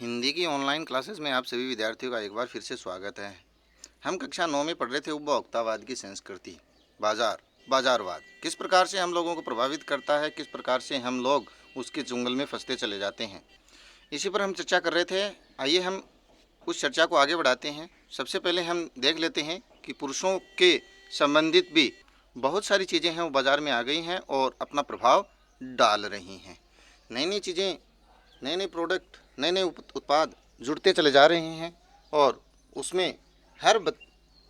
हिंदी की online classes में आप सभी विद्यार्थियों का एक बार फिर से स्वागत है। हम कक्षा 9 में पढ़ रहे थे उपभोक्तावाद की संस्कृति। बाजारवाद किस प्रकार से हम लोगों को प्रभावित करता है, किस प्रकार से हम लोग उसके चुंगल में फंसते चले जाते हैं, इसी पर हम चर्चा कर रहे थे। आइए हम उस चर्चा को आगे बढ़ाते हैं। सबसे पहले हम देख लेते हैं कि पुरुषों के संबंधित भी बहुत सारी चीज़ें हैं वो बाज़ार में आ गई हैं और अपना प्रभाव डाल रही हैं। नई नई चीज़ें, नए नए प्रोडक्ट, नए नए उत्पाद जुड़ते चले जा रहे हैं और उसमें हर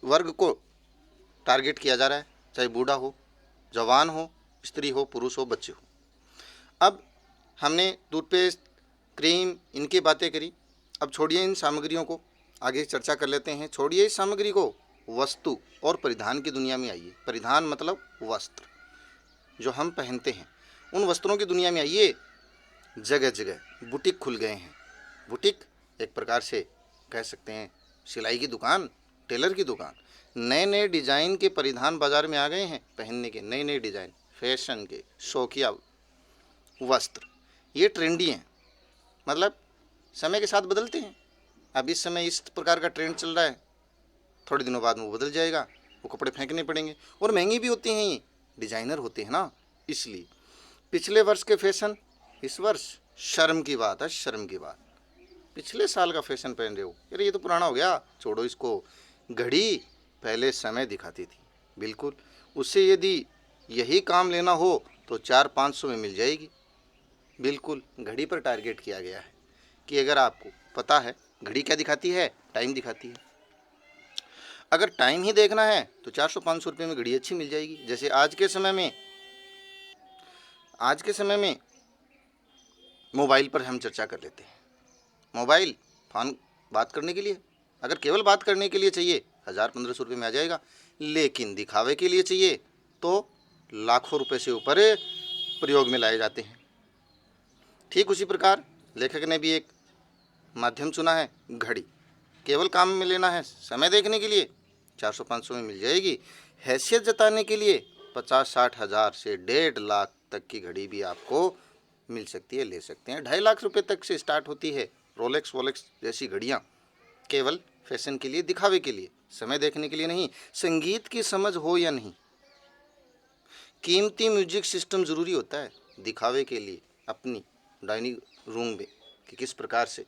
वर्ग को टारगेट किया जा रहा है, चाहे बूढ़ा हो, जवान हो, स्त्री हो, पुरुष हो, बच्चे हो। अब हमने टूथपेस्ट, क्रीम, इनकी बातें करी। अब छोड़िए इन सामग्रियों को, आगे चर्चा कर लेते हैं। छोड़िए इस सामग्री को, वस्तु और परिधान की दुनिया में आइए। परिधान मतलब वस्त्र जो हम पहनते हैं, उन वस्त्रों की दुनिया में आइए। जगह जगह बुटीक खुल गए हैं। बुटीक एक प्रकार से कह सकते हैं सिलाई की दुकान, टेलर की दुकान। नए नए डिज़ाइन के परिधान बाज़ार में आ गए हैं, पहनने के नए नए डिज़ाइन, फैशन के शौकिया वस्त्र, ये ट्रेंडी हैं। मतलब समय के साथ बदलते हैं। अब इस समय इस प्रकार का ट्रेंड चल रहा है, थोड़े दिनों बाद वो बदल जाएगा, वो कपड़े फेंकने पड़ेंगे। और महंगे भी होते हैं, ये डिज़ाइनर होते हैं ना, इसलिए। पिछले वर्ष के फैशन इस वर्ष, शर्म की बात है, शर्म की बात। पिछले साल का फैशन पहन रहे हो, अरे ये तो पुराना हो गया, छोड़ो इसको। घड़ी पहले समय दिखाती थी, बिल्कुल। उससे यदि यही काम लेना हो तो 400-500 में मिल जाएगी, बिल्कुल। घड़ी पर टारगेट किया गया है कि अगर आपको पता है घड़ी क्या दिखाती है, टाइम दिखाती है। अगर टाइम ही देखना है तो 400-500 रुपये में घड़ी अच्छी मिल जाएगी। जैसे आज के समय में मोबाइल पर हम चर्चा कर लेते हैं। मोबाइल फ़ोन बात करने के लिए, अगर केवल बात करने के लिए चाहिए 1000-1500 रुपये में आ जाएगा, लेकिन दिखावे के लिए चाहिए तो लाखों रुपए से ऊपर प्रयोग में लाए जाते हैं। ठीक उसी प्रकार लेखक ने भी एक माध्यम चुना है, घड़ी। केवल काम में लेना है, समय देखने के लिए 400-500 में मिल जाएगी। हैसियत जताने के लिए 50-60 हज़ार से 1.5 लाख तक की घड़ी भी आपको मिल सकती है, ले सकते हैं। 2.5 लाख रुपए तक से स्टार्ट होती है रोलेक्स वोलेक्स जैसी घड़ियाँ, केवल फैशन के लिए, दिखावे के लिए, समय देखने के लिए नहीं। संगीत की समझ हो या नहीं, कीमती म्यूजिक सिस्टम ज़रूरी होता है दिखावे के लिए। अपनी डाइनिंग रूम में कि किस प्रकार से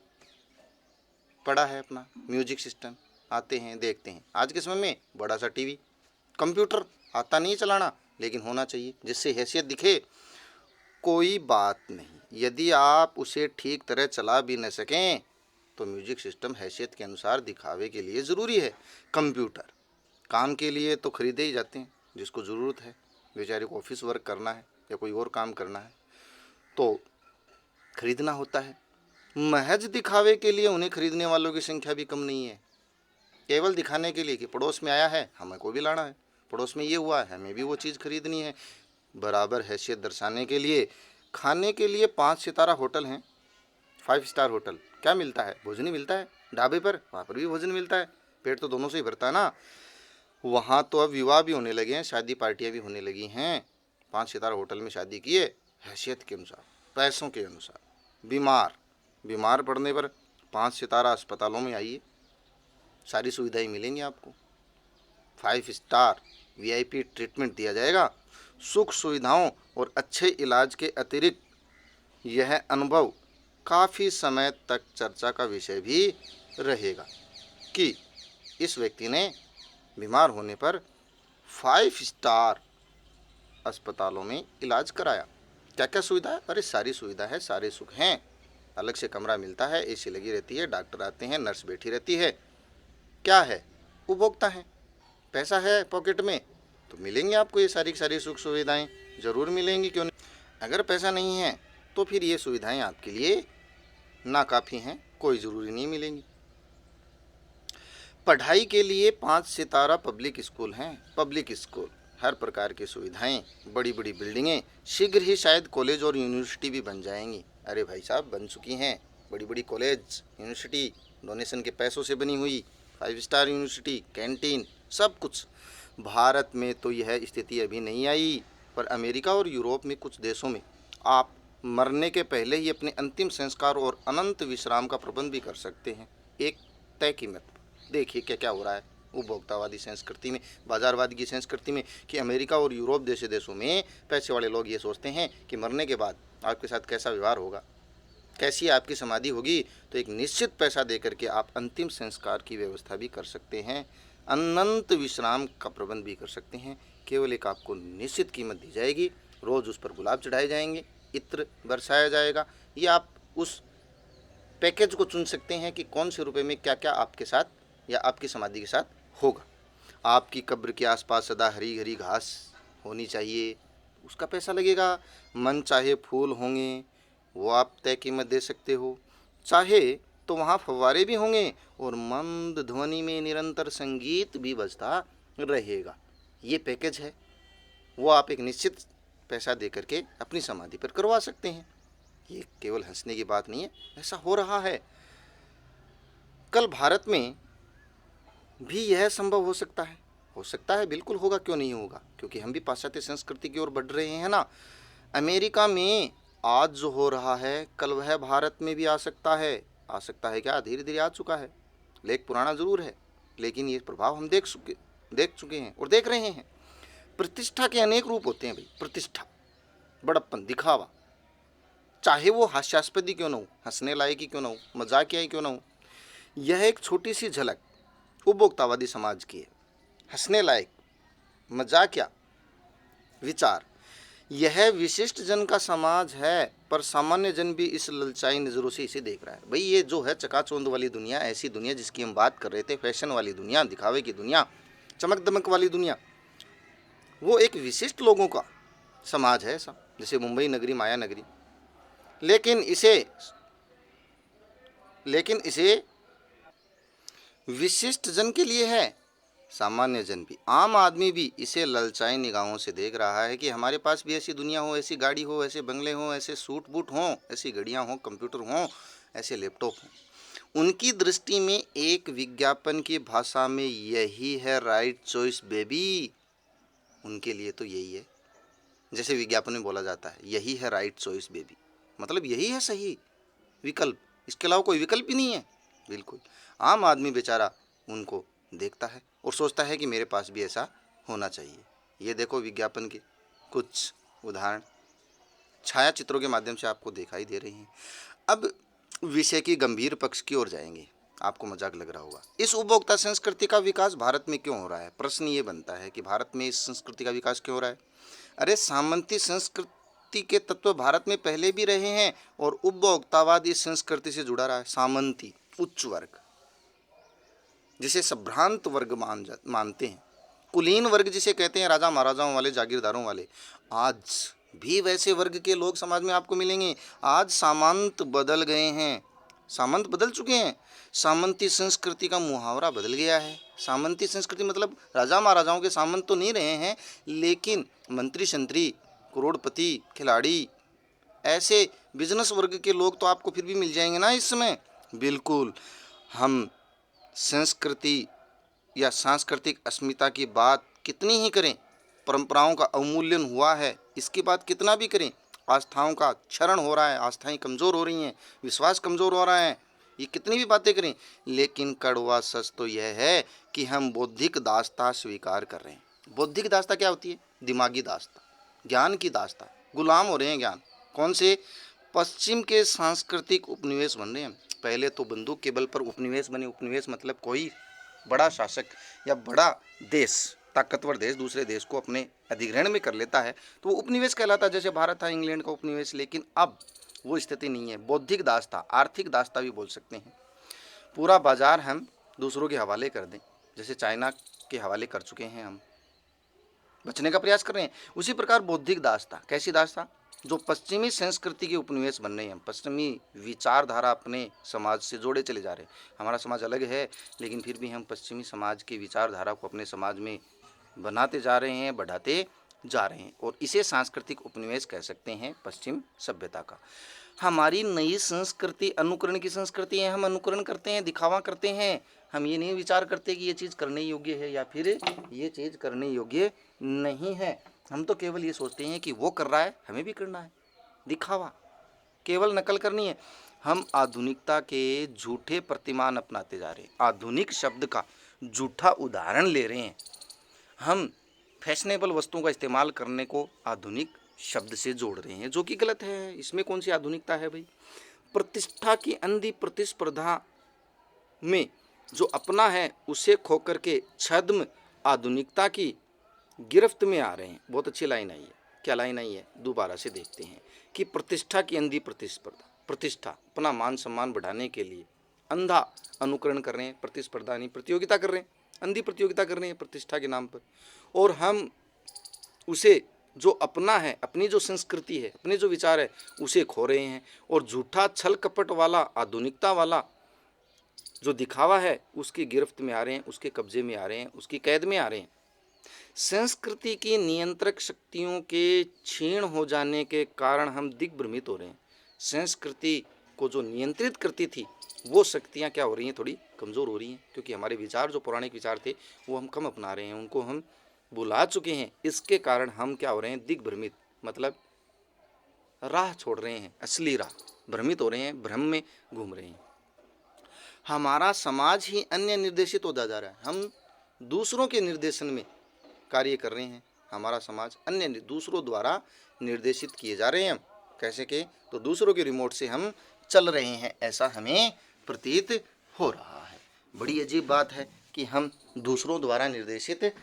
पड़ा है अपना म्यूजिक सिस्टम, आते हैं, देखते हैं। आज के समय में बड़ा सा टीवी, कंप्यूटर आता नहीं चलाना, लेकिन होना चाहिए जिससे हैसियत दिखे। कोई बात नहीं, यदि आप उसे ठीक तरह चला भी न सकें तो म्यूजिक सिस्टम हैसियत के अनुसार दिखावे के लिए ज़रूरी है। कंप्यूटर काम के लिए तो खरीदे ही जाते हैं, जिसको ज़रूरत है, बेचारे को ऑफिस वर्क करना है या कोई और काम करना है तो खरीदना होता है। महज दिखावे के लिए उन्हें खरीदने वालों की संख्या भी कम नहीं है। केवल दिखाने के लिए कि पड़ोस में आया है, हमें को भी लाना है, पड़ोस में ये हुआ है, हमें भी वो चीज़ खरीदनी है। बराबर हैसियत दर्शाने के लिए खाने के लिए 5 सितारा होटल हैं, 5 स्टार होटल। क्या मिलता है? भोजन ही मिलता है। ढाबे पर, वहाँ पर भी भोजन मिलता है, पेट तो दोनों से ही भरता है ना। वहाँ तो अब विवाह भी होने लगे हैं, शादी पार्टियाँ भी होने लगी हैं। 5 सितारा होटल में शादी किए, हैसियत के अनुसार, पैसों के अनुसार। बीमार पड़ने पर 5 सितारा अस्पतालों में आइए, सारी सुविधाएं मिलेंगी आपको। 5 स्टार VIP ट्रीटमेंट दिया जाएगा। सुख सुविधाओं और अच्छे इलाज के अतिरिक्त यह अनुभव काफ़ी समय तक चर्चा का विषय भी रहेगा कि इस व्यक्ति ने बीमार होने पर 5 स्टार अस्पतालों में इलाज कराया। क्या क्या सुविधा है? अरे सारी सुविधा है, सारे सुख हैं। अलग से कमरा मिलता है, AC लगी रहती है, डॉक्टर आते हैं, नर्स बैठी रहती है। क्या है? उपभोक्ता है, पैसा है पॉकेट में तो मिलेंगे आपको ये सारी की सारी सुख सुविधाएं, ज़रूर मिलेंगी, क्यों नहीं। अगर पैसा नहीं है तो फिर ये सुविधाएं आपके लिए नाकाफ़ी हैं, कोई ज़रूरी नहीं मिलेंगी। पढ़ाई के लिए 5 सितारा पब्लिक स्कूल हैं, पब्लिक स्कूल, हर प्रकार की सुविधाएं, बड़ी बड़ी बिल्डिंगें, शीघ्र ही शायद कॉलेज और यूनिवर्सिटी भी बन जाएंगी। अरे भाई साहब, बन चुकी हैं बड़ी बड़ी कॉलेज, यूनिवर्सिटी, डोनेशन के पैसों से बनी हुई, 5 स्टार यूनिवर्सिटी, कैंटीन, सब कुछ। भारत में तो यह स्थिति अभी नहीं आई, पर अमेरिका और यूरोप में कुछ देशों में आप मरने के पहले ही अपने अंतिम संस्कार और अनंत विश्राम का प्रबंध भी कर सकते हैं, एक तय कीमत पर। देखिए क्या क्या हो रहा है उपभोक्तावादी संस्कृति में, बाजारवादी की संस्कृति में, कि अमेरिका और यूरोप जैसे देशों में पैसे वाले लोग ये सोचते हैं कि मरने के बाद आपके साथ कैसा व्यवहार होगा, कैसी आपकी समाधि होगी, तो एक निश्चित पैसा दे करके आप अंतिम संस्कार की व्यवस्था भी कर सकते हैं, अनंत विश्राम का प्रबंध भी कर सकते हैं। केवल एक आपको निश्चित कीमत दी जाएगी, रोज़ उस पर गुलाब चढ़ाए जाएंगे, इत्र बरसाया जाएगा। ये आप उस पैकेज को चुन सकते हैं कि कौन से रुपए में क्या क्या आपके साथ या आपकी समाधि के साथ होगा। आपकी कब्र के आसपास सदा हरी हरी घास होनी चाहिए, उसका पैसा लगेगा। मन चाहे फूल होंगे, वो आप तय कीमत दे सकते हो। चाहे तो वहाँ फव्वारे भी होंगे और मंद ध्वनि में निरंतर संगीत भी बजता रहेगा। ये पैकेज है, वो आप एक निश्चित पैसा दे करके अपनी समाधि पर करवा सकते हैं। ये केवल हंसने की बात नहीं है, ऐसा हो रहा है। कल भारत में भी यह संभव हो सकता है, बिल्कुल होगा, क्यों नहीं होगा, क्योंकि हम भी पाश्चात्य संस्कृति की ओर बढ़ रहे हैं ना। अमेरिका में आज जो हो रहा है, कल वह भारत में भी आ सकता है। आ सकता है क्या, धीरे धीरे आ चुका है। लेख पुराना जरूर है, लेकिन ये प्रभाव हम देख चुके हैं और देख रहे हैं। प्रतिष्ठा के अनेक रूप होते हैं भाई। प्रतिष्ठा, बड़प्पन, दिखावा, चाहे वो हास्यास्पद ही क्यों ना हो, हंसने लायक ही क्यों ना हो, मजाकिया ही क्यों ना हो। यह एक छोटी सी झलक उपभोक्तावादी समाज की है। हंसने लायक, मजाकिया विचार, यह विशिष्ट जन का समाज है, पर सामान्य जन भी इस ललचाई नज़रों से इसे देख रहा है। भाई ये जो है चकाचौंध वाली दुनिया, ऐसी दुनिया जिसकी हम बात कर रहे थे, फैशन वाली दुनिया, दिखावे की दुनिया, चमक दमक वाली दुनिया, वो एक विशिष्ट लोगों का समाज है ऐसा, जैसे मुंबई नगरी, माया नगरी। लेकिन इसे विशिष्ट जन के लिए है। सामान्य जन भी, आम आदमी भी इसे ललचाई निगाहों से देख रहा है कि हमारे पास भी ऐसी दुनिया हो, ऐसी गाड़ी हो, ऐसे बंगले हों, ऐसे सूट बूट हों, ऐसी घड़ियां हों, कंप्यूटर हों, ऐसे लैपटॉप हों। उनकी दृष्टि में एक विज्ञापन की भाषा में यही है राइट चॉइस बेबी। उनके लिए तो यही है, जैसे विज्ञापन में बोला जाता है, यही है राइट चॉइस बेबी, मतलब यही है सही विकल्प, इसके अलावा कोई विकल्प ही नहीं है। बिल्कुल आम आदमी बेचारा उनको देखता है और सोचता है कि मेरे पास भी ऐसा होना चाहिए। ये देखो विज्ञापन के कुछ उदाहरण छाया चित्रों के माध्यम से आपको दिखाई दे रही हैं। अब विषय की गंभीर पक्ष की ओर जाएंगे। आपको मजाक लग रहा होगा, इस उपभोक्ता संस्कृति का विकास भारत में क्यों हो रहा है। प्रश्न ये बनता है कि भारत में इस संस्कृति का विकास क्यों हो रहा है। अरे सामंती संस्कृति के तत्व भारत में पहले भी रहे हैं और उपभोक्तावाद इस संस्कृति से जुड़ा रहा है। सामंती उच्च वर्ग, जिसे संभ्रांत वर्ग मानते हैं, कुलीन वर्ग जिसे कहते हैं, राजा महाराजाओं वाले, जागीरदारों वाले, आज भी वैसे वर्ग के लोग समाज में आपको मिलेंगे। आज सामंत बदल गए हैं, सामंत बदल चुके हैं। सामंती संस्कृति का मुहावरा बदल गया है। सामंती संस्कृति मतलब राजा महाराजाओं के सामंत तो नहीं रहे हैं, लेकिन मंत्री शंत्री, करोड़पति, खिलाड़ी, ऐसे बिजनेस वर्ग के लोग तो आपको फिर भी मिल जाएंगे ना इस समय। बिल्कुल, हम संस्कृति या सांस्कृतिक अस्मिता की बात कितनी ही करें, परंपराओं का अवमूल्यन हुआ है, इसकी बात कितना भी करें, आस्थाओं का क्षरण हो रहा है, आस्थाएं कमज़ोर हो रही हैं, विश्वास कमज़ोर हो रहा है, ये कितनी भी बातें करें, लेकिन कड़वा सच तो यह है कि हम बौद्धिक दास्ता स्वीकार कर रहे हैं। बौद्धिक दास्ता क्या होती है? दिमागी दास्ता, ज्ञान की दास्ता। गुलाम हो रहे हैं ज्ञान, कौन से? पश्चिम के सांस्कृतिक उपनिवेश बन रहे हैं। पहले तो बंदूक के बल पर उपनिवेश बने। उपनिवेश मतलब कोई बड़ा शासक या बड़ा देश, ताकतवर देश दूसरे देश को अपने अधिग्रहण में कर लेता है तो वो उपनिवेश कहलाता है, जैसे भारत था इंग्लैंड का उपनिवेश। लेकिन अब वो स्थिति नहीं है। बौद्धिक दास्ता, आर्थिक दास्ता भी बोल सकते हैं। पूरा बाजार हम दूसरों के हवाले कर दें, जैसे चाइना के हवाले कर चुके हैं, हम बचने का प्रयास कर रहे हैं। उसी प्रकार बौद्धिक दास्ता, कैसी दास्ता? जो पश्चिमी संस्कृति के उपनिवेश बन रहे हैं, पश्चिमी विचारधारा अपने समाज से जोड़े चले जा रहे हैं। हमारा समाज अलग है, लेकिन फिर भी हम पश्चिमी समाज की विचारधारा को अपने समाज में बनाते जा रहे हैं, बढ़ाते जा रहे हैं, और इसे सांस्कृतिक उपनिवेश कह सकते हैं पश्चिम सभ्यता का। हमारी नई संस्कृति अनुकरण की संस्कृति है। हम अनुकरण करते हैं, दिखावा करते हैं। हम ये नहीं विचार करते कि ये चीज़ करने योग्य है या फिर ये चीज़ करने योग्य नहीं है। हम तो केवल ये सोचते हैं कि वो कर रहा है, हमें भी करना है। दिखावा, केवल नकल करनी है। हम आधुनिकता के झूठे प्रतिमान अपनाते जा रहे हैं, आधुनिक शब्द का झूठा उदाहरण ले रहे हैं। हम फैशनेबल वस्तुओं का इस्तेमाल करने को आधुनिक शब्द से जोड़ रहे हैं, जो कि गलत है। इसमें कौन सी आधुनिकता है भाई? प्रतिष्ठा की अंधी प्रतिस्पर्धा में जो अपना है उसे खोकर के छद्म आधुनिकता की गिरफ्त में आ रहे हैं। बहुत अच्छी लाइन आई है। क्या लाइन आई है? दोबारा से देखते हैं कि प्रतिष्ठा की अंधी प्रतिस्पर्धा, प्रतिष्ठा अपना मान सम्मान बढ़ाने के लिए अंधा अनुकरण कर रहे हैं, प्रतिस्पर्धा नहीं प्रतियोगिता कर रहे हैं, अंधी प्रतियोगिता कर रहे हैं प्रतिष्ठा के नाम पर। और हम उसे जो अपना है, अपनी जो संस्कृति है, अपने जो विचार है, उसे खो रहे हैं। और झूठा छल कपट वाला आधुनिकता वाला जो दिखावा है उसकी गिरफ्त में आ रहे हैं, उसके कब्जे में आ रहे हैं, उसकी कैद में आ रहे हैं। संस्कृति की नियंत्रक शक्तियों के क्षीण हो जाने के कारण हम दिग्भ्रमित हो रहे हैं। संस्कृति को जो नियंत्रित करती थी वो शक्तियाँ क्या हो रही हैं? थोड़ी कमज़ोर हो रही हैं, क्योंकि हमारे विचार जो पौराणिक विचार थे वो हम कम अपना रहे हैं, उनको हम भुला चुके हैं। इसके कारण हम क्या हो रहे हैं? दिग्भ्रमित, मतलब राह छोड़ रहे हैं, असली राह, भ्रमित हो रहे हैं, भ्रम में घूम रहे हैं। हमारा समाज ही अन्य निर्देशित होता जा रहा है। हम दूसरों के निर्देशन में कार्य कर रहे हैं। हमारा समाज अन्य दूसरों द्वारा निर्देशित किए जा रहे हैं। कैसे के? तो दूसरों के रिमोट से हम चल रहे हैं, ऐसा हमें प्रतीत हो रहा है। बड़ी अजीब बात है कि हम दूसरों द्वारा निर्देशित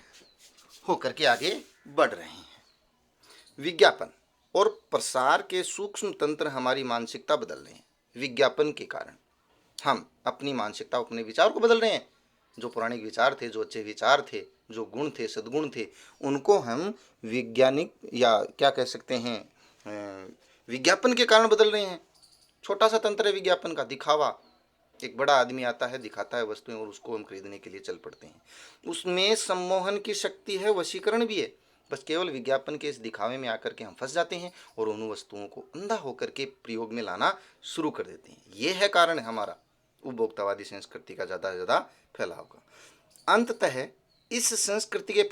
होकर के आगे बढ़ रहे हैं। विज्ञापन और प्रसार के सूक्ष्म तंत्र हमारी मानसिकता बदल रहे हैं। विज्ञापन के कारण हम अपनी मानसिकता, अपने विचार को बदल रहे हैं। जो पौराणिक विचार थे, जो अच्छे विचार थे, जो गुण थे, सद्गुण थे, उनको हम वैज्ञानिक या क्या कह सकते हैं, विज्ञापन के कारण बदल रहे हैं। छोटा सा तंत्र है विज्ञापन का, दिखावा। एक बड़ा आदमी आता है, दिखाता है वस्तुएं और उसको हम खरीदने के लिए चल पड़ते हैं। उसमें सम्मोहन की शक्ति है, वशीकरण भी है। बस केवल विज्ञापन के इस दिखावे में आकर के हम फंस जाते हैं और उन वस्तुओं को अंधा होकर के प्रयोग में लाना शुरू कर देते हैं। ये है कारण हमारा उपभोक्तावादी संस्कृति का ज़्यादा से ज़्यादा फैलाव का। अंततः इस संस्कृति के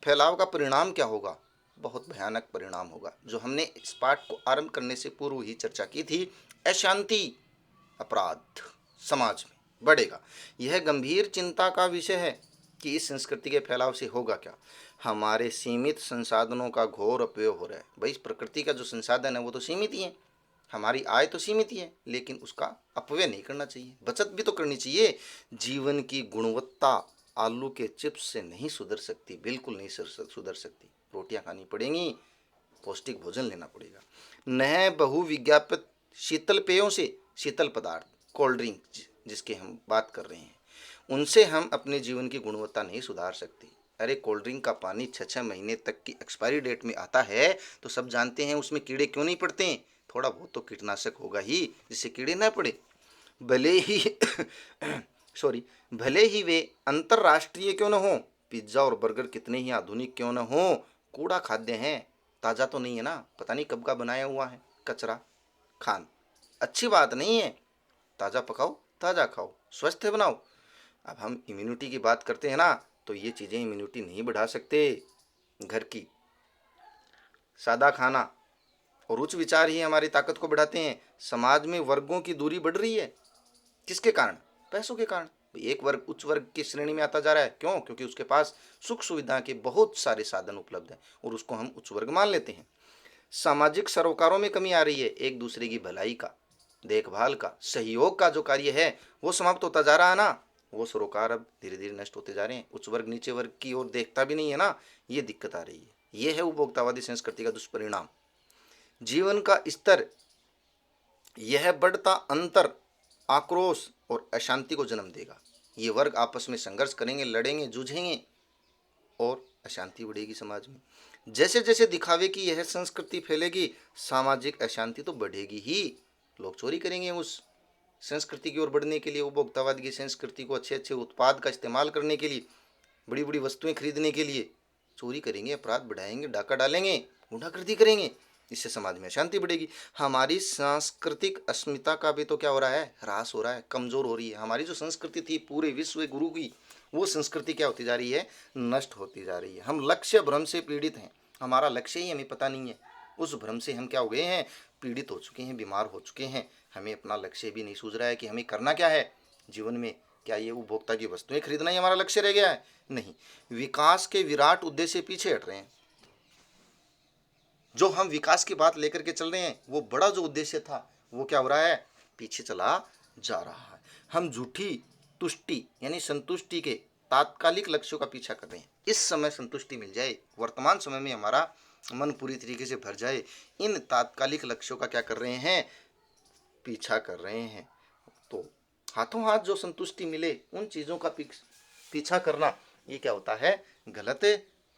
फैलाव का परिणाम क्या होगा? बहुत भयानक परिणाम होगा, जो हमने इस पाठ को आरंभ करने से पूर्व ही चर्चा की थी। अशांति, अपराध समाज में बढ़ेगा। यह गंभीर चिंता का विषय है कि इस संस्कृति के फैलाव से होगा क्या। हमारे सीमित संसाधनों का घोर अपव्यय हो रहा है। भाई, इस प्रकृति का जो संसाधन है वो तो सीमित ही है, हमारी आय तो सीमित ही है, लेकिन उसका अपव्यय नहीं करना चाहिए, बचत भी तो करनी चाहिए। जीवन की गुणवत्ता आलू के चिप्स से नहीं सुधर सकती, बिल्कुल नहीं सुधर सकती। रोटियां खानी पड़ेंगी, पौष्टिक भोजन लेना पड़ेगा। नए बहुविज्ञापित शीतल पेयों से, शीतल पदार्थ, कोल्ड ड्रिंक जिसके हम बात कर रहे हैं, उनसे हम अपने जीवन की गुणवत्ता नहीं सुधार सकते। अरे, कोल्ड ड्रिंक का पानी 6-6 महीने तक की एक्सपायरी डेट में आता है, तो सब जानते हैं उसमें कीड़े क्यों नहीं पड़ते हैं। थोड़ा बहुत तो कीटनाशक होगा ही जिससे कीड़े ना पड़े। भले ही सॉरी, भले ही वे अंतर्राष्ट्रीय क्यों न हो, पिज्ज़ा और बर्गर कितने ही आधुनिक क्यों न हो, कूड़ा खाद्य हैं, ताज़ा तो नहीं है ना, पता नहीं कब का बनाया हुआ है, कचरा खान अच्छी बात नहीं है। ताज़ा पकाओ, ताज़ा खाओ, स्वस्थ बनाओ। अब हम इम्यूनिटी की बात करते हैं ना, तो ये चीज़ें इम्यूनिटी नहीं बढ़ा सकते। घर की सादा खाना और उच्च विचार ही हमारी ताकत को बढ़ाते हैं। समाज में वर्गों की दूरी बढ़ रही है, किसके कारण? पैसों के कारण। एक वर्ग उच्च वर्ग की श्रेणी में आता जा रहा है, क्यों? क्योंकि उसके पास सुख सुविधा के बहुत सारे साधन उपलब्ध हैं और उसको हम उच्च वर्ग मान लेते हैं। सामाजिक सरोकारों में कमी आ रही है, एक दूसरे की भलाई का, देखभाल का, सहयोग का जो कार्य है वो समाप्त होता जा रहा है ना। वो सरोकार अब धीरे धीरे नष्ट होते जा रहे हैं। उच्च वर्ग नीचे वर्ग की ओर देखता भी नहीं है ना, ये दिक्कत आ रही है। ये है उपभोक्तावादी संस्कृति का दुष्परिणाम। जीवन का स्तर, यह बढ़ता अंतर आक्रोश और अशांति को जन्म देगा। ये वर्ग आपस में संघर्ष करेंगे, लड़ेंगे, जूझेंगे और अशांति बढ़ेगी समाज में। जैसे जैसे दिखावे की यह संस्कृति फैलेगी, सामाजिक अशांति तो बढ़ेगी ही। लोग चोरी करेंगे उस संस्कृति की ओर बढ़ने के लिए, उपभोक्तावाद की संस्कृति को अच्छे अच्छे उत्पाद का इस्तेमाल करने के लिए, बड़ी बड़ी वस्तुएं खरीदने के लिए चोरी करेंगे, अपराध बढ़ाएंगे, डाका डालेंगे, गुंडागर्दी करेंगे। इससे समाज में अशांति बढ़ेगी। हमारी सांस्कृतिक अस्मिता का भी तो क्या हो रहा है? ह्रास हो रहा है, कमज़ोर हो रही है। हमारी जो संस्कृति थी पूरे विश्व गुरु की, वो संस्कृति क्या होती जा रही है? नष्ट होती जा रही है। हम लक्ष्य भ्रम से पीड़ित हैं, हमारा लक्ष्य ही हमें पता नहीं है। उस भ्रम से हम क्या हो गए हैं? पीड़ित हो चुके हैं, बीमार हो चुके हैं, हमें अपना लक्ष्य भी नहीं सूझ रहा है कि हमें करना क्या है जीवन में। क्या ये उपभोक्ता की वस्तुएं खरीदना ही हमारा लक्ष्य रह गया है? नहीं, विकास के विराट उद्देश्य पीछे हट रहे हैं। जो हम विकास की बात लेकर के चल रहे हैं, वो बड़ा जो उद्देश्य था वो क्या हो रहा है? पीछे चला जा रहा है। हम झूठी तुष्टि यानी संतुष्टि के तात्कालिक लक्ष्यों का पीछा कर रहे हैं। इस समय संतुष्टि मिल जाए, वर्तमान समय में हमारा मन पूरी तरीके से भर जाए, इन तात्कालिक लक्ष्यों का क्या कर रहे हैं? पीछा कर रहे हैं। तो हाथों हाथ जो संतुष्टि मिले उन चीज़ों का पीछा करना, ये क्या होता है? गलत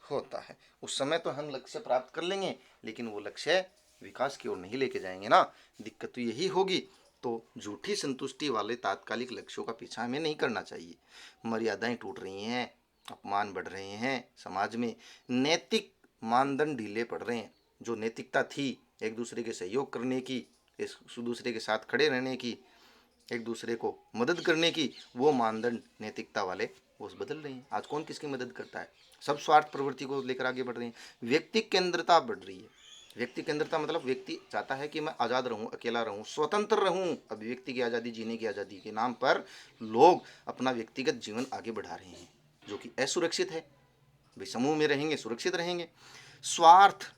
होता है। उस समय तो हम लक्ष्य प्राप्त कर लेंगे, लेकिन वो लक्ष्य विकास की ओर नहीं लेके जाएंगे ना। दिक्कत तो यही होगी। तो झूठी संतुष्टि वाले तात्कालिक लक्ष्यों का पीछा हमें नहीं करना चाहिए। मर्यादाएं टूट रही हैं, अपमान बढ़ रहे हैं समाज में, नैतिक मानदंड ढीले पड़ रहे हैं। जो नैतिकता थी एक दूसरे के सहयोग करने की, एक दूसरे के साथ खड़े रहने की, एक दूसरे को मदद करने की, वो मानदंड नैतिकता वाले वो बदल रहे हैं। आज कौन किसकी मदद करता है? सब स्वार्थ प्रवृत्ति को लेकर आगे बढ़ रहे हैं। व्यक्ति केंद्रता बढ़ रही है। व्यक्ति केंद्रता मतलब व्यक्ति चाहता है कि मैं आज़ाद रहूं, अकेला रहूं, स्वतंत्र रहूं। अभिव्यक्ति की आज़ादी, जीने की आज़ादी के नाम पर लोग अपना व्यक्तिगत जीवन आगे बढ़ा रहे हैं, जो कि असुरक्षित है। भाई समूह में रहेंगे सुरक्षित रहेंगे। स्वार्थ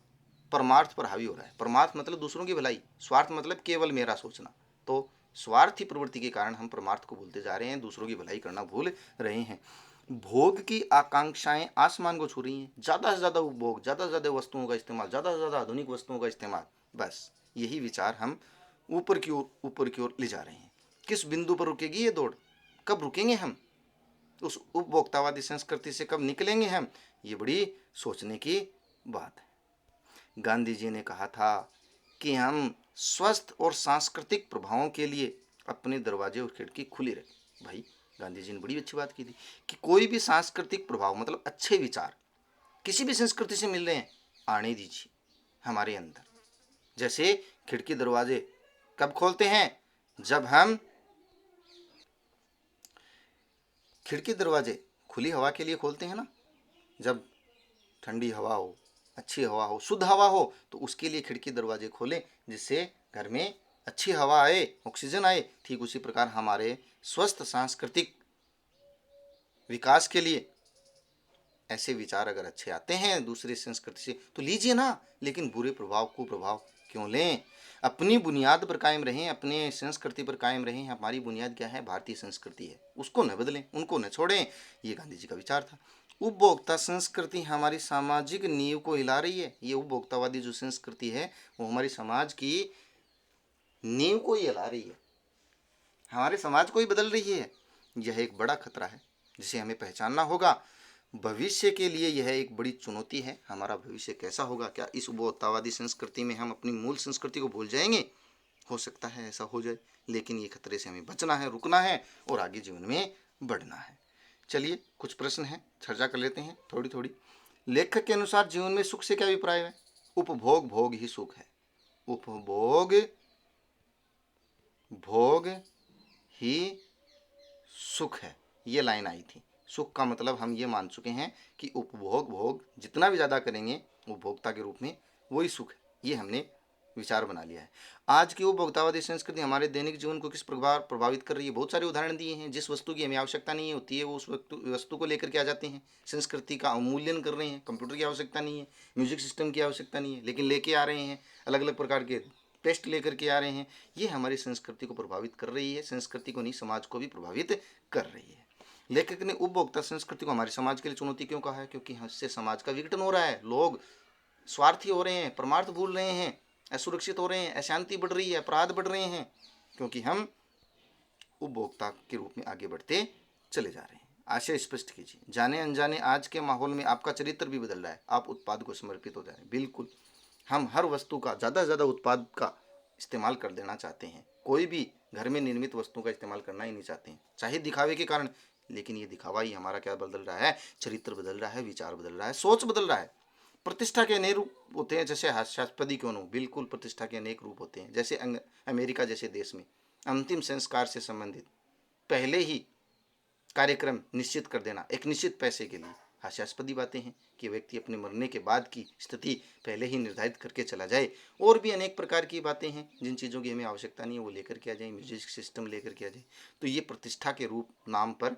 परमार्थ पर हावी हो रहा है। परमार्थ मतलब दूसरों की भलाई, स्वार्थ मतलब केवल मेरा सोचना। तो स्वार्थी प्रवृत्ति के कारण हम परमार्थ को भूलते जा रहे हैं, दूसरों की भलाई करना भूल रहे हैं। भोग की आकांक्षाएं आसमान को छू रही हैं। ज़्यादा से ज़्यादा उपभोग, ज़्यादा से ज़्यादा वस्तुओं का इस्तेमाल, ज़्यादा से ज़्यादा आधुनिक वस्तुओं का इस्तेमाल, बस यही विचार हम ऊपर की ओर ले जा रहे हैं। किस बिंदु पर रुकेगी ये दौड़? कब रुकेंगे हम? उस उपभोक्तावादी संस्कृति से कब निकलेंगे हम? ये बड़ी सोचने की बात है। गांधी जी ने कहा था कि हम स्वस्थ और सांस्कृतिक प्रभावों के लिए अपने दरवाजे और खिड़की खुली रखें। भाई गांधी जी ने बड़ी अच्छी बात की थी कि कोई भी सांस्कृतिक प्रभाव मतलब अच्छे विचार किसी भी संस्कृति से मिल रहे हैं, आने दीजिए हमारे अंदर। जैसे खिड़की दरवाजे कब खोलते हैं? जब हम खिड़की दरवाजे खुली हवा के लिए खोलते हैं ना। जब ठंडी हवा हो, अच्छी हवा हो, शुद्ध हवा हो, तो उसके लिए खिड़की दरवाजे खोलें, जिससे घर में अच्छी हवा आए, ऑक्सीजन आए। ठीक उसी प्रकार हमारे स्वस्थ सांस्कृतिक विकास के लिए ऐसे विचार अगर अच्छे आते हैं दूसरी संस्कृति से तो लीजिए ना, लेकिन बुरे प्रभाव कुप्रभाव क्यों लें? अपनी बुनियाद पर कायम रहें, अपने संस्कृति पर कायम रहें। हमारी बुनियाद क्या है? भारतीय संस्कृति है, उसको न बदलें, उनको न छोड़ें। ये गांधी जी का विचार था। उपभोक्ता संस्कृति हमारी सामाजिक नींव को हिला रही है। ये उपभोक्तावादी जो संस्कृति है वो हमारी समाज की नींव को ही हिला रही है, हमारे समाज को ही बदल रही है। यह एक बड़ा खतरा है जिसे हमें पहचानना होगा। भविष्य के लिए यह एक बड़ी चुनौती है। हमारा भविष्य कैसा होगा? क्या इस उपभोक्तावादी संस्कृति में हम अपनी मूल संस्कृति को भूल जाएंगे? हो सकता है ऐसा हो जाए, लेकिन ये खतरे से हमें बचना है, रुकना है और आगे जीवन में बढ़ना है। चलिए कुछ प्रश्न हैं, चर्चा कर लेते हैं थोड़ी थोड़ी। लेखक के अनुसार जीवन में सुख से क्या अभिप्राय है? उपभोग भोग ही सुख है। उपभोग भोग ही सुख है, ये लाइन आई थी। सुख का मतलब हम ये मान चुके हैं कि उपभोग भोग जितना भी ज़्यादा करेंगे उपभोक्ता के रूप में वही सुख है, ये हमने विचार बना लिया है। आज की उपभोक्तावादी संस्कृति हमारे दैनिक जीवन को किस प्रकार प्रभावित कर रही है? बहुत सारे उदाहरण दिए हैं। जिस वस्तु की हमें आवश्यकता नहीं होती है वो उस वस्तु को लेकर के आ जाते हैं, संस्कृति का अवमूल्यन कर रहे हैं। कंप्यूटर की आवश्यकता नहीं है, म्यूजिक सिस्टम की आवश्यकता नहीं है, लेकिन लेके आ रहे हैं। अलग अलग प्रकार के टेस्ट लेकर के आ रहे हैं। ये हमारी संस्कृति को प्रभावित कर रही है, संस्कृति को नहीं समाज को भी प्रभावित कर रही है। लेखक ने उपभोक्ता संस्कृति को हमारे समाज के लिए चुनौती क्यों कहा है? क्योंकि इससे समाज का विघटन हो रहा है, लोग स्वार्थी हो रहे हैं, परमार्थ भूल रहे हैं, असुरक्षित हो रहे हैं, अशांति बढ़ रही है, अपराध बढ़ रहे हैं, क्योंकि हम उपभोक्ता के रूप में आगे बढ़ते चले जा रहे हैं। आशय स्पष्ट कीजिए। जाने अनजाने आज के माहौल में आपका चरित्र भी बदल रहा है, आप उत्पाद को समर्पित हो जाए। बिल्कुल, हम हर वस्तु का ज़्यादा से ज़्यादा उत्पाद का इस्तेमाल कर देना चाहते हैं। कोई भी घर में निर्मित वस्तुओं का इस्तेमाल करना ही नहीं चाहते हैं, चाहे दिखावे के कारण। लेकिन ये दिखावा ही हमारा क्या बदल रहा है? चरित्र बदल रहा है, विचार बदल रहा है, सोच बदल रहा है। प्रतिष्ठा के अनेक रूप होते हैं, जैसे हास्यास्पद ही क्यों न हो, बिल्कुल प्रतिष्ठा के अनेक रूप होते हैं। जैसे अमेरिका जैसे देश में अंतिम संस्कार से संबंधित पहले ही कार्यक्रम निश्चित कर देना एक निश्चित पैसे के लिए, हास्यास्पद बातें हैं कि व्यक्ति अपने मरने के बाद की स्थिति पहले ही निर्धारित करके चला जाए। और भी अनेक प्रकार की बातें हैं जिन चीज़ों की हमें आवश्यकता नहीं है वो लेकर के आ जाए, म्यूजिक सिस्टम लेकर के आ जाए। तो ये प्रतिष्ठा के रूप नाम पर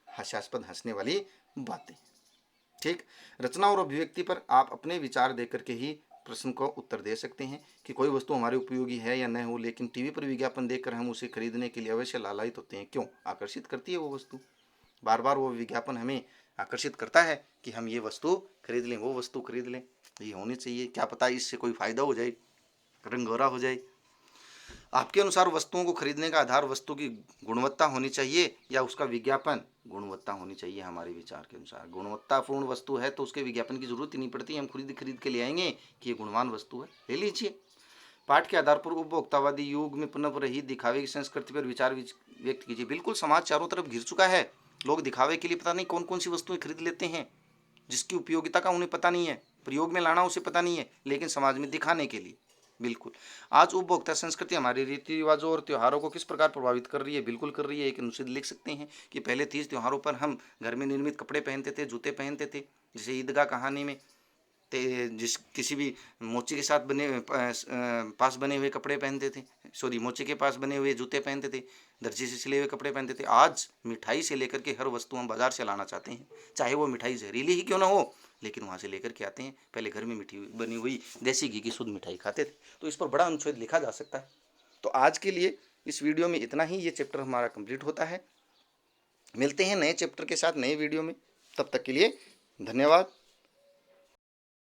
हास्यास्पद हंसने वाली बातें। ठीक, रचना और अभिव्यक्ति पर आप अपने विचार देकर के ही प्रश्न को उत्तर दे सकते हैं कि कोई वस्तु हमारे उपयोगी है या न हो, लेकिन टीवी पर विज्ञापन देखकर हम उसे खरीदने के लिए अवश्य लालायित होते हैं। क्यों? आकर्षित करती है वो वस्तु, बार बार वो विज्ञापन हमें आकर्षित करता है कि हम ये वस्तु खरीद लें, वो वस्तु खरीद लें, ये होनी चाहिए, क्या पता इससे कोई फायदा हो जाए, रंग गोरा हो जाए। आपके अनुसार वस्तुओं को खरीदने का आधार वस्तु की गुणवत्ता होनी चाहिए या उसका विज्ञापन? गुणवत्ता होनी चाहिए। हमारे विचार के अनुसार गुणवत्तापूर्ण वस्तु है तो उसके विज्ञापन की जरूरत ही नहीं पड़ती, हम खरीद खरीद के ले आएंगे कि ये गुणवान वस्तु है, ले लीजिए। पाठ के आधार पर उपभोक्तावादी युग में पुनः रही दिखावे की संस्कृति पर विचार व्यक्त कीजिए। बिल्कुल, समाज चारों तरफ घिर चुका है, लोग दिखावे के लिए पता नहीं कौन कौन सी वस्तुएं खरीद लेते हैं जिसकी उपयोगिता का उन्हें पता नहीं है, प्रयोग में लाना उसे पता नहीं है, लेकिन समाज में दिखाने के लिए। बिल्कुल, आज उपभोक्ता संस्कृति हमारे रीति रिवाजों और त्योहारों को किस प्रकार प्रभावित कर रही है? बिल्कुल कर रही है। एक अनुच्छेद लिख सकते हैं कि पहले तीज त्योहारों पर हम घर में निर्मित कपड़े पहनते थे, जूते पहनते थे, जैसे ईदगाह कहानी में जिस किसी भी मोची के साथ बने पास बने हुए कपड़े पहनते थे, सॉरी मोची के पास बने हुए जूते पहनते थे, दर्जी से सिले हुए कपड़े पहनते थे। आज मिठाई से लेकर के हर वस्तु हम बाजार से लाना चाहते हैं, चाहे वो मिठाई जहरीली ही क्यों ना हो, लेकिन वहाँ से लेकर के आते हैं। पहले घर में मीठी बनी हुई देसी घी की शुद्ध मिठाई खाते थे। तो इस पर बड़ा अनुच्छेद लिखा जा सकता है। तो आज के लिए इस वीडियो में इतना ही, ये चैप्टर हमारा कंप्लीट होता है। मिलते हैं नए चैप्टर के साथ नए वीडियो में, तब तक के लिए धन्यवाद।